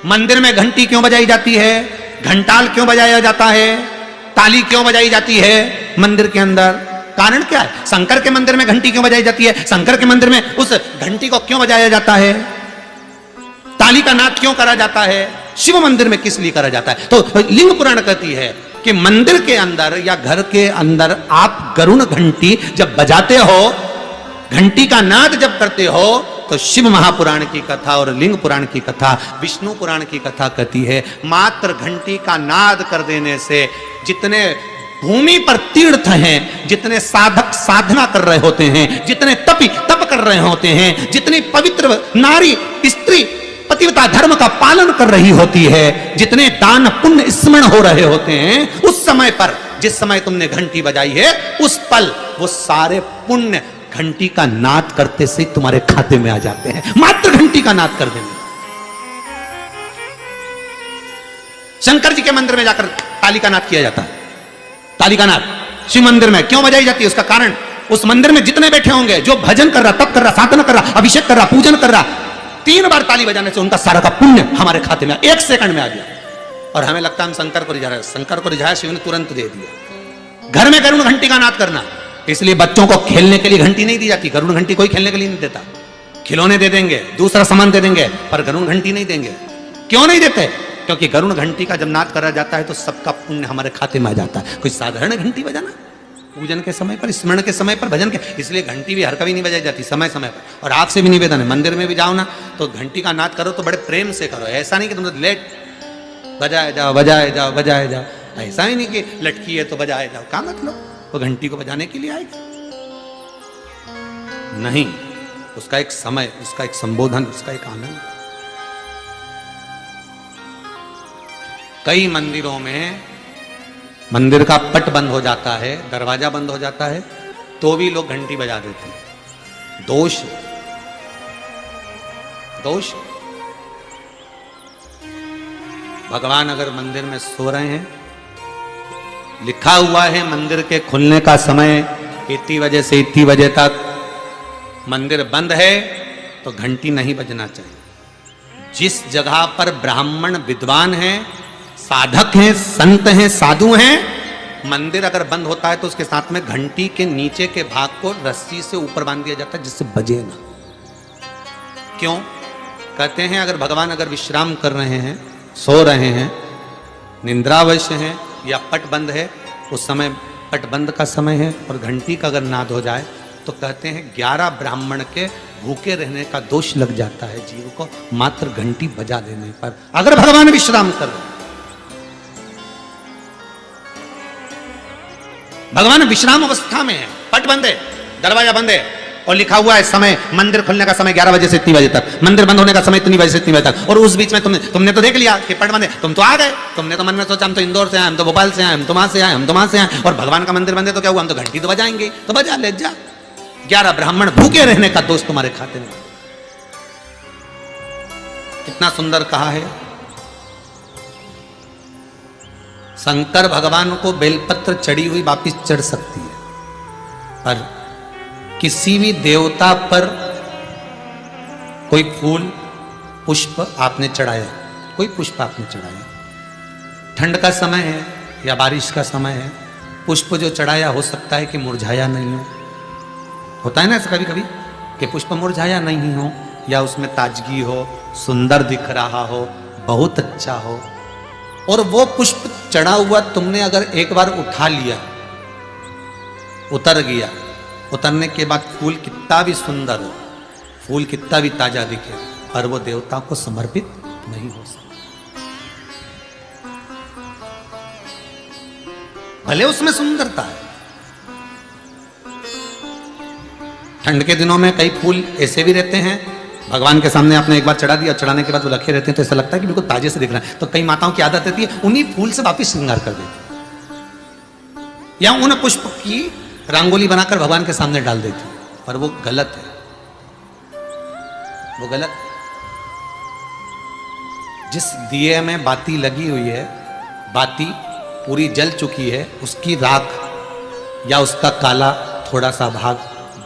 मंदिर में घंटी क्यों बजाई जाती है, घंटाल क्यों बजाया जाता है, ताली क्यों बजाई जाती है मंदिर के अंदर? कारण क्या है? शंकर के मंदिर में घंटी क्यों बजाई जाती है? शंकर के मंदिर में उस घंटी को क्यों बजाया जाता है? ताली का नाद क्यों करा जाता है? शिव मंदिर में किस लिए करा जाता है? तो लिंग पुराण कहती है कि मंदिर के अंदर या घर के अंदर आप गरुण घंटी जब बजाते हो, घंटी का नाद जब करते हो, तो शिव महापुराण की कथा और लिंग पुराण की कथा, विष्णु पुराण की कथा कहती है मात्र घंटी का नाद कर देने से जितने भूमि पर तीर्थ हैं, जितने साधक साधना कर रहे होते हैं, जितने तप कर रहे होते हैं, जितनी पवित्र नारी स्त्री पतिव्रता धर्म का पालन कर रही होती है, जितने दान पुण्य स्मरण हो रहे होते हैं, उस समय पर जिस समय तुमने घंटी बजाई है, उस पल वो सारे पुण्य घंटी का नाद करते से तुम्हारे खाते में आ जाते हैं, मात्र घंटी का नाद कर देंगे। शंकर जी के मंदिर में जाकर ताली का नाद किया जाता है। ताली का नाद शिव मंदिर में क्यों बजाई जाती है? उसका कारण उस मंदिर में जितने बैठे होंगे, जो भजन कर रहा, तप कर रहा, साधना कर रहा, अभिषेक कर रहा, पूजन कर रहा, 3 बार ताली बजाने से उनका सारा का पुण्य हमारे खाते में 1 सेकंड में आ गया। और हमें लगता है हम शंकर को रिझा रहे हैं। शंकर को रिझाया, शिव ने तुरंत दे दिया। घर में गरुण घंटी का नाद करना, इसलिए बच्चों को खेलने के लिए घंटी नहीं दी जाती। गरुण घंटी कोई खेलने के लिए नहीं देता। खिलौने दे देंगे, दूसरा सामान दे देंगे, पर गरुण घंटी नहीं देंगे। क्यों नहीं देते? क्योंकि गरुण घंटी का जब नाद करा जाता है तो सबका पुण्य हमारे खाते में आ जाता है। कोई साधारण घंटी बजाना पूजन के समय पर, स्मरण के समय पर, भजन के, इसलिए घंटी भी हर कभी नहीं बजाई जाती, समय समय पर। और आपसे भी निवेदन है, मंदिर में भी जाओ ना तो घंटी का नाद करो तो बड़े प्रेम से करो। ऐसा नहीं कि तुम लेट बजाए जाओ बजाए जाओ बजाए जाओ, ऐसा ही नहीं कि लटकी है तो बजाए जाओ। क्या मतलब? वो घंटी को बजाने के लिए आएगी? नहीं, उसका एक समय, उसका एक संबोधन, उसका एक आनंद। कई मंदिरों में मंदिर का पट बंद हो जाता है, दरवाजा बंद हो जाता है, तो भी लोग घंटी बजा देते हैं। दोष दोष भगवान अगर मंदिर में सो रहे हैं, लिखा हुआ है मंदिर के खुलने का समय इतनी बजे से इतनी बजे तक, मंदिर बंद है तो घंटी नहीं बजना चाहिए। जिस जगह पर ब्राह्मण विद्वान हैं, साधक हैं, संत हैं, साधु हैं, मंदिर अगर बंद होता है तो उसके साथ में घंटी के नीचे के भाग को रस्सी से ऊपर बांध दिया जाता है जिससे बजे ना। क्यों? कहते हैं अगर भगवान अगर विश्राम कर रहे हैं, सो रहे हैं, निंद्रावश हैं या पट बंद है, उस समय पट बंद का समय है और घंटी का अगर नाद हो जाए तो कहते हैं 11 ब्राह्मण के भूखे रहने का दोष लग जाता है जीव को, मात्र घंटी बजा देने पर, अगर भगवान विश्राम कर रहे। भगवान विश्राम अवस्था में है, पट बंद है, दरवाजा बंद है और लिखा हुआ है समय, मंदिर खुलने का समय 11 बजे से इतनी बजे तक, मंदिर बंद होने का समय इतनी बजे से इतनी बजे तक, और उस बीच में तुमने तो देख लिया कि पट बंद है, तुम तो आ गए, तुमने तो मन में सोचा हम तो इंदौर से आए, हम तो भोपाल से आए, हम तो वहां से आए, हम तो वहां से आए, और भगवान का मंदिर बंद है तो क्या हुआ, हम तो घंटी तो बजाएंगे, तो बजा ले जा। 11 ब्राह्मण भूखे रहने का दोष तुम्हारे खाते में। कितना सुंदर कहा है। शंकर भगवान को बेलपत्र चढ़ी हुई वापिस चढ़ सकती है, पर किसी भी देवता पर कोई फूल पुष्प आपने चढ़ाया, कोई पुष्प आपने चढ़ाया, ठंड का समय है या बारिश का समय है, पुष्प जो चढ़ाया हो सकता है कि मुरझाया नहीं हो। होता है ना ऐसा कभी कभी कि पुष्प मुरझाया नहीं हो या उसमें ताजगी हो, सुंदर दिख रहा हो, बहुत अच्छा हो, और वो पुष्प चढ़ा हुआ तुमने अगर एक बार उठा लिया, उतर गया, उतरने के बाद फूल कितना भी सुंदर हो, फूल कितना भी ताजा दिखे, पर वो देवता को समर्पित नहीं हो सकता। भले उसमें सुंदरता है। ठंड के दिनों में कई फूल ऐसे भी रहते हैं, भगवान के सामने आपने एक बार चढ़ा दिया, चढ़ाने के बाद वो रखे रहते हैं तो ऐसा लगता है कि बिल्कुल ताजे से दिख रहा है। तो कई माताओं की आदत रहती है उन्हीं फूल से वापिस श्रृंगार कर देती, या उन पुष्प की रंगोली बनाकर भगवान के सामने डाल देती, पर वो गलत है, वो गलत है। जिस दिए में बाती लगी हुई है, बाती पूरी जल चुकी है, उसकी राख या उसका काला थोड़ा सा भाग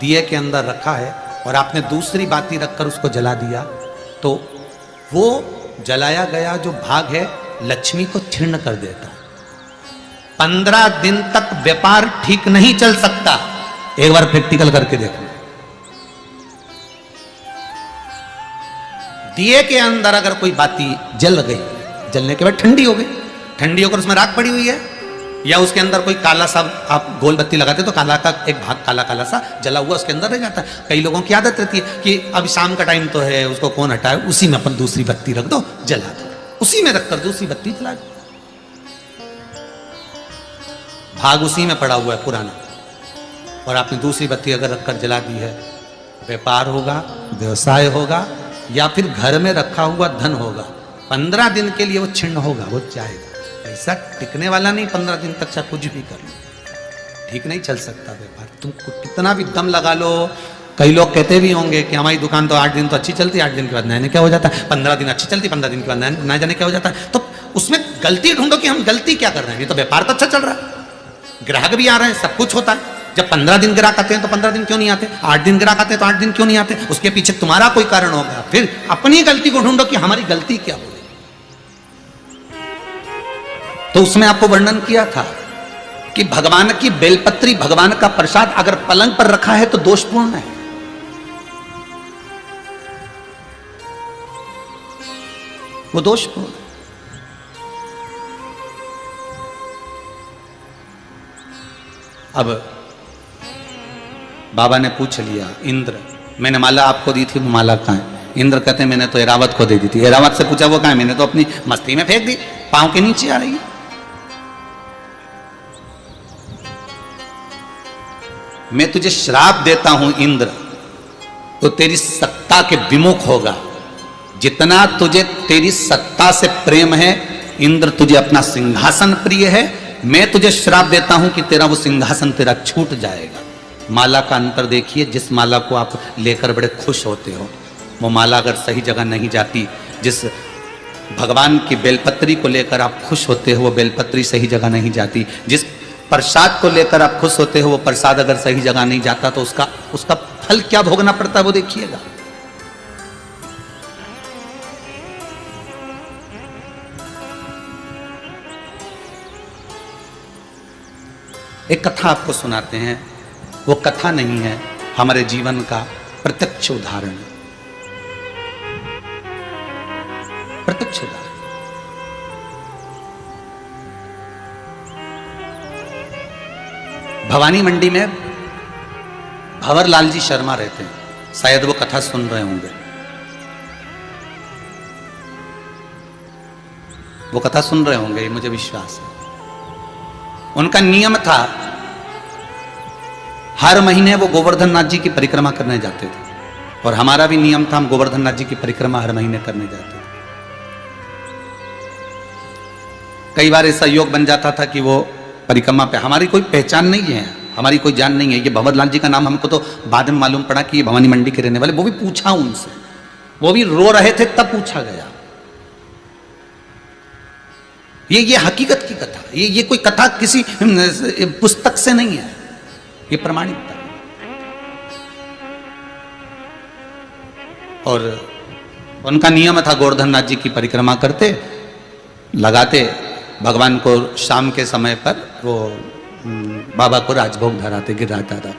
दिए के अंदर रखा है और आपने दूसरी बाती रखकर उसको जला दिया, तो वो जलाया गया जो भाग है लक्ष्मी को क्षीण कर देता है। 15 दिन तक व्यापार ठीक नहीं चल सकता। एक बार प्रैक्टिकल करके देखो। दिए के अंदर अगर कोई बाती जल गई, जलने के बाद ठंडी हो गई, ठंडी होकर उसमें राख पड़ी हुई है, या उसके अंदर कोई काला सा आप गोल बत्ती लगाते तो काला का एक भाग काला काला सा जला हुआ उसके अंदर रह जाता है। कई लोगों की आदत रहती है कि अब शाम का टाइम तो है, उसको कौन हटाए, उसी में अपन दूसरी बत्ती रख दो, जला दो, उसी में रखकर दूसरी बत्ती जला दो। भाग उसी में पड़ा हुआ है पुराना, और आपने दूसरी बत्ती अगर रखकर जला दी है, व्यापार होगा, व्यवसाय होगा, या फिर घर में रखा हुआ धन होगा, 15 दिन के लिए वो छिन्न होगा, वो जाएगा। ऐसा टिकने वाला नहीं 15 दिन तक, चाहे कुछ भी कर लो, ठीक नहीं चल सकता व्यापार। तुम कितना भी दम लगा लो। कई लोग कहते भी होंगे कि हमारी दुकान तो 8 दिन तो अच्छी चलती है, 8 दिन के बाद नया क्या हो जाता है, 15 दिन अच्छी चलती, 15 दिन के बाद नया जाने क्या हो जाता है। तो उसमें गलती ढूंढो कि हम गलती क्या कर रहे हैं। ये तो व्यापार तो अच्छा चल रहा है, ग्राहक भी आ रहे हैं, सब कुछ होता है। जब 15 दिन ग्राहक आते हैं तो 15 दिन क्यों नहीं आते, 8 दिन ग्राहक आते हैं तो 8 दिन क्यों नहीं आते, उसके पीछे तुम्हारा कोई कारण होगा। फिर अपनी गलती को ढूंढो कि हमारी गलती क्या हो। तो उसमें आपको वर्णन किया था कि भगवान की बेलपत्री, भगवान का प्रसाद अगर पलंग पर रखा है तो दोषपूर्ण है। वो दोषपूर्ण है। अब बाबा ने पूछ लिया, इंद्र मैंने माला आपको दी थी, वो माला कहां है? इंद्र कहते हैं मैंने तो ऐरावत को दे दी थी। ऐरावत से पूछा वो कहां है? मैंने तो अपनी मस्ती में फेंक दी, पांव के नीचे आ रही है। मैं तुझे श्राप देता हूं इंद्र, तो तेरी सत्ता के विमुख होगा। जितना तुझे तेरी सत्ता से प्रेम है इंद्र, तुझे अपना सिंहासन प्रिय है, मैं तुझे श्राप देता हूं कि तेरा वो सिंहासन तेरा छूट जाएगा। माला का अंतर देखिए, जिस माला को आप लेकर बड़े खुश होते हो, वो माला अगर सही जगह नहीं जाती, जिस भगवान की बेलपत्री को लेकर आप खुश होते हो वो बेलपत्री सही जगह नहीं जाती, जिस प्रसाद को लेकर आप खुश होते हो वो प्रसाद अगर सही जगह नहीं जाता तो उसका फल क्या भोगना पड़ता है वो देखिएगा। एक कथा आपको सुनाते हैं, वो कथा नहीं है, हमारे जीवन का प्रत्यक्ष उदाहरण है। प्रत्यक्ष उदाहरण। भवानी मंडी में भंवरलाल जी शर्मा रहते हैं, शायद वो कथा सुन रहे होंगे। वो कथा सुन रहे होंगे, मुझे विश्वास है। उनका नियम था, हर महीने वो गोवर्धन नाथ जी की परिक्रमा करने जाते थे, और हमारा भी नियम था, हम गोवर्धन नाथ जी की परिक्रमा हर महीने करने जाते थे। कई बार ऐसा योग बन जाता था कि वो परिक्रमा पे हमारी कोई पहचान नहीं है, हमारी कोई जान नहीं है। ये भंवरलाल जी का नाम हमको तो बाद में मालूम पड़ा कि ये भवानी मंडी के रहने वाले, वो भी पूछा उनसे, वो भी रो रहे थे तब पूछा गया। ये हकीकत की कथा, ये कोई कथा किसी पुस्तक से नहीं है, ये प्रमाणित था। और उनका नियम था, गोवर्धन नाथ जी की परिक्रमा करते, लगाते, भगवान को शाम के समय पर वो बाबा को राजभोग धराते, गिराता था।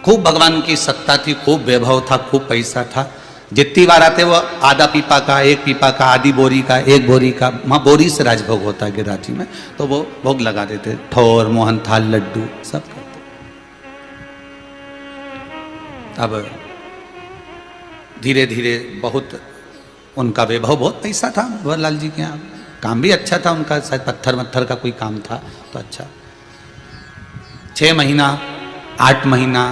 खूब भगवान की सत्ता थी, खूब वैभव था, खूब पैसा था। जितनी बार आते वो आधा पीपा का, एक पीपा का, आधी बोरी का, एक बोरी का, वहां बोरी से राजभोग होता है गिराची में, तो वो भोग लगा देते, ठोर, मोहन थाल, लड्डू सब करते। अब धीरे धीरे बहुत उनका वैभव, बहुत पैसा था भंवरलाल जी के यहाँ, काम भी अच्छा था उनका, शायद पत्थर वत्थर का कोई काम था तो अच्छा। 6 महीना 8 महीना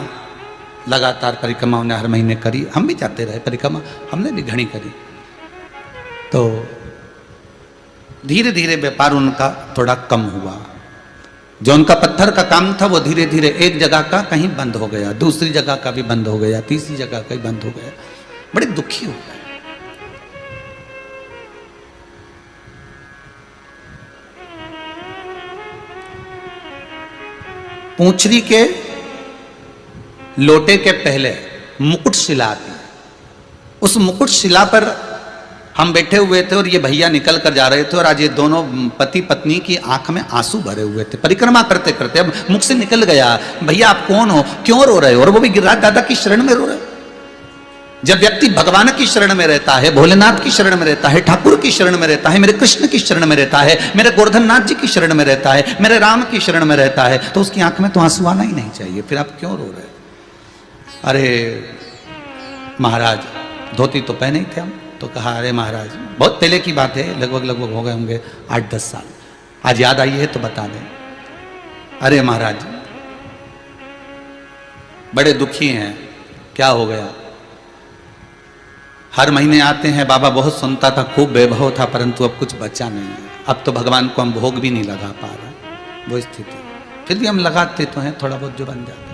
लगातार परिक्रमा उन्हें हर महीने करी, हम भी जाते रहे परिक्रमा, हमने भी घनी करी। तो धीरे धीरे व्यापार उनका थोड़ा कम हुआ। जो उनका पत्थर का काम था वो धीरे धीरे एक जगह का कहीं बंद हो गया, दूसरी जगह का भी बंद हो गया, तीसरी जगह का भी बंद हो गया। बड़े दुखी हो गए। पूंछरी के लोटे के पहले मुकुट शिला आती, उस मुकुट शिला पर हम बैठे हुए थे और ये भैया निकल कर जा रहे थे और आज ये दोनों पति पत्नी की आंख में आंसू भरे हुए थे परिक्रमा करते करते। अब मुख से निकल गया, भैया आप कौन हो, क्यों रो रहे हो? और वो भी गिरिराज दादा की शरण में रो रहे। जब व्यक्ति भगवान की शरण में रहता है, भोलेनाथ की शरण में रहता है, ठाकुर की शरण में रहता है, मेरे कृष्ण की शरण में रहता है, मेरे गोवर्धन नाथ जी की शरण में रहता है, मेरे राम की शरण में रहता है, तो उसकी आंख में तो आंसू आना ही नहीं चाहिए। फिर आप क्यों रो रहे? अरे महाराज धोती तो पहने ही थे हम। तो कहा अरे महाराज, बहुत पहले की बात है, लगभग हो गए होंगे 8-10 साल, आज याद आई है तो बता दें। अरे महाराज बड़े दुखी हैं, क्या हो गया? हर महीने आते हैं, बाबा बहुत सुनता था, खूब वैभव था, परंतु अब कुछ बचा नहीं है। अब तो भगवान को हम भोग भी नहीं लगा पा रहे, वो स्थिति। फिर भी हम लगाते तो हैं, थोड़ा बहुत जो बन जाता।